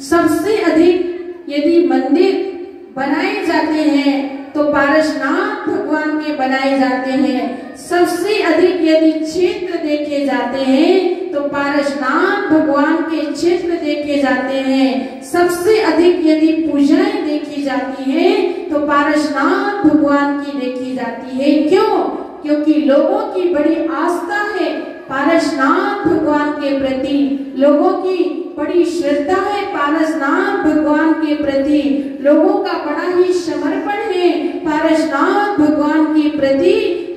सबसे अधिक यदि मंदिर बनाए जाते हैं तो पारसनाथ भगवान के बनाए जाते हैं। सबसे अधिक यदि क्षेत्र देखे जाते हैं तो पारसनाथ भगवान के क्षेत्र देखे जाते हैं। सबसे अधिक यदि पूजाएं देखी जाती हैं तो पारसनाथ भगवान की देखी जाती है। क्यों? क्योंकि लोगों की बड़ी आस्था है पारसनाथ भगवान के प्रति, लोगों की बड़ी श्रद्धा है पारसनाथ भगवान के प्रति, लोगों का बड़ा ही समर्पण है पारसनाथ भगवान के प्रति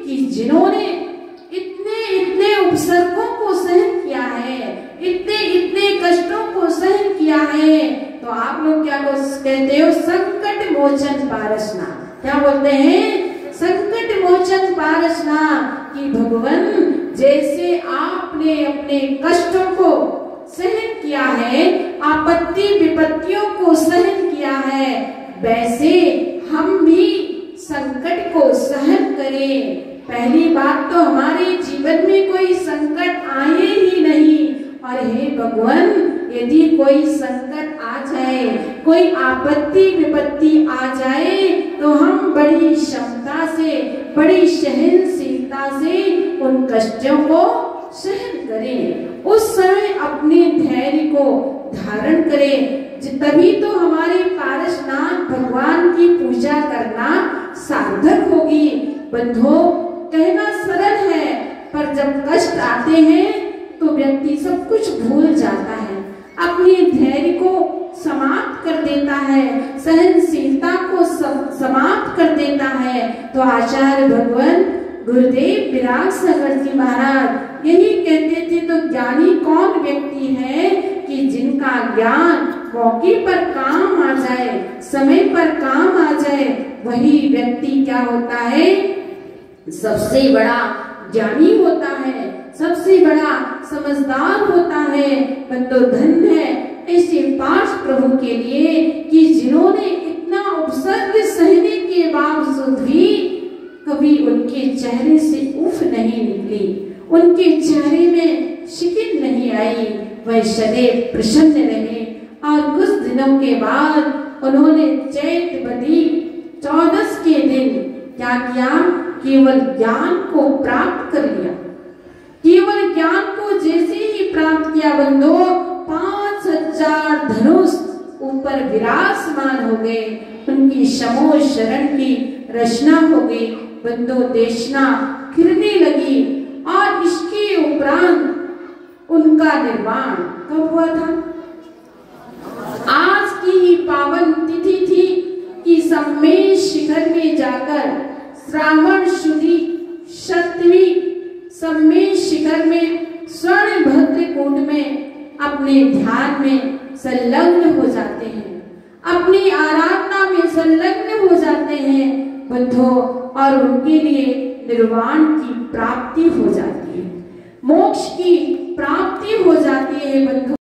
कि जिन्होंने इतने इतने उपसर्गों को सहन किया है, इतने इतने कष्टों को सहन किया है। तो आप लोग क्या कहते हो? संकट मोचन पारसनाथ। क्या बोलते हैं? संकट मोचन पारसनाथ। कि भगवान जैसे आपने अपने कष्टों को सहन किया है, आपत्ति विपत्तियों को सहन किया है, वैसे हम भी संकट को सहन करें। पहली बात तो हमारे जीवन में कोई संकट आए ही नहीं। और हे भगवान, यदि कोई संकट आ जाए, कोई आपत्ति विपत्ति आ जाए तो हम बड़ी क्षमता से, बड़ी सहनशीलता से उन कष्टों को सहन करें। उस समय अपने धैर्य को धारण करें। तभी तो हमारे पारसनाथ भगवान की पूजा करना सार्थक होगी। बंधुओं, कहना सरल है पर जब कष्ट आते हैं तो व्यक्ति सब कुछ भूल जाता है, अपने धैर्य को समाप्त कर देता है, सहनशीलता को समाप्त कर देता है। तो आचार्य भगवान गुरुदेव विराग सागर जी महाराज यही कहते थे। तो ज्ञानी कौन व्यक्ति है कि जिनका ज्ञान मौके पर काम आ जाए, समय पर काम आ जाए, वही व्यक्ति क्या होता है? सबसे बड़ा ज्ञानी होता है, सबसे बड़ा समझदार होता है। बंदो धन है ऐसे पांच प्रभु के लिए कि जिन्होंने इतना उपसर्ग सहने के बावजूद भी कभी उनके चेहरे से उफ नहीं निकली, उनके चेहरे में शिकिन नहीं आई, वह सदैव प्रसन्न रहे। और कुछ दिनों के बाद उन्होंने चैत बदी 14 के दिन क्या किया? केवल ज्ञान को प्राप्त कर लिया। केवल ज्ञान को जैसे ही प्राप्त किया बंधो, 5000 धनुष ऊपर विराजमान हो गए। उनकी समो शरण की रचना हो गई। बंधो देशना खिलने लगी। और इसके उपरांत उनका निर्माण कब हुआ था? आज की ही पावन तिथि थी कि सम्मेद शिखर में जाकर श्रावण शुदी 7वीं सम्मेद शिखर में स्वर्ण भद्र कूट में अपने ध्यान में संलग्न हो जाते हैं, अपनी आराधना में संलग्न हो जाते हैं बंधो। और उनके लिए निर्वाण की प्राप्ति हो जाती है, मोक्ष की प्राप्ति हो जाती है बंधु।